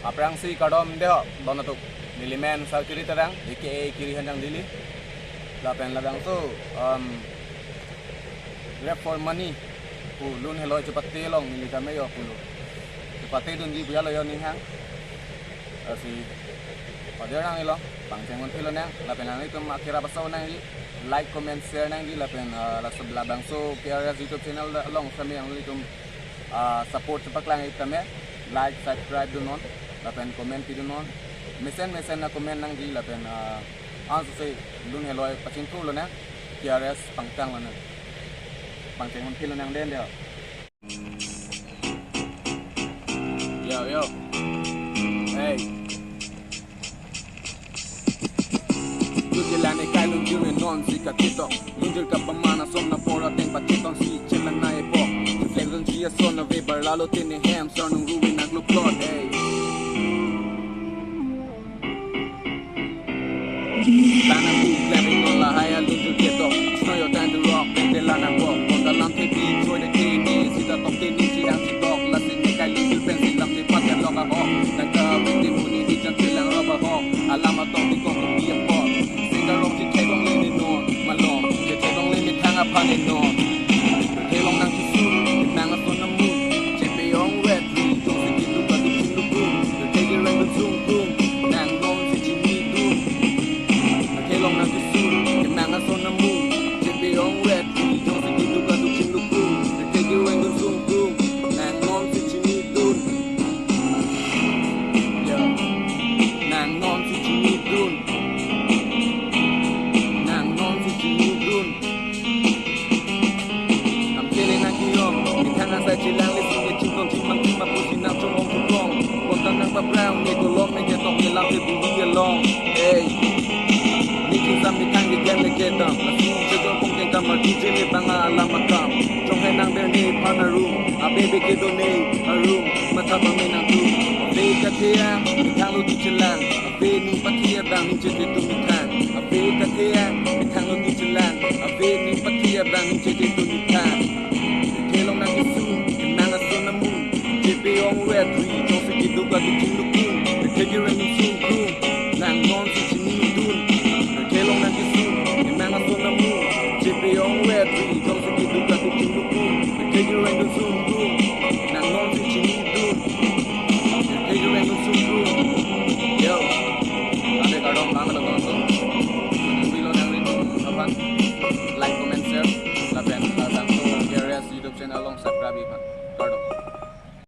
Apa yang si kadom dia dona tu milimen sa Kiri terang aka Kiri Hanjang Dili. Lapen labang tu rap for money. Lun hello cepat telong ni kami yo pulu. Cepat dun di buya lo yo ning hang. Si pada orang ilo pangcengon pilo nang lapen nang itu akhirnya pasau nang di like comment share nang di lapen la sebelah bangso Kiri YouTube channel long kami yang itu support cepat lang kami like subscribe dun on lapen comment pi dun on mesen na comment nang di lapen answer say lun hello pacin tu lo nang Kiri pangtang lo nang pangcengon pilo nang den dia. Yo hey Lane kai lung jure non si ka tito lunjur ka pamana som na pora teng patitong si chelan na e po flegon si son na ve barlalo tini ham son nung ruin na glup plot hey Lana bu clapping on la haya lunjur keto snow your time to rock de lana walk on the lamp te beat joy the KD si da top tini si dang si dog la sin kai lunjur pen si lam te pat ya loga ho na ka vindi muni di jang chelang roba ho alama tong di kong bi a po Sungkrung chỉ thấy bóng lên đến nón mà lỏng chỉ thấy bóng lên đến thang áp lên nón thấy bóng đang chỉ xuống nàng ở con nằm mút chỉ bị ong red vì trong sự kiện lúc đó lúc chính lúc buông rồi thấy cái răng bên Sungkrung nàng non thì chỉ nghĩ đun thấy bóng đang chỉ xuống nàng ở con nằm mút chỉ bị ong red vì trong sự kiện lúc đó lúc chính lúc buông rồi thấy cái răng bên Sungkrung nàng non thì chỉ nghĩ đun nàng non thì chỉ nghĩ đun Chỉ lang lên những chim con chim mang chim mà bút xin nào trong ống thùng con còn tăng năng bắp brown nghe tôi lom nghe nghe tóc nghe làm việc bùi đi along hey ni chim sam ni thang đi game lên kia tầm là xin chơi tôi không thể cầm mà DJ lên bang à làm mà cầm trong hai năng bên này partner room à baby kia tôi này a room mà thằng bằng mình năng room về cái thế ni thang lối đi chơi lang về ni bắt kia bang ni chơi tôi ni thang về cái thế ni thang lối đi chơi lang về ni bắt kia bang ni chơi tôi ni thang thế long năng cái su nàng ở sông Nam Mung, chỉ bị ông red tree trong sự kiện lúc đó thì chính lúc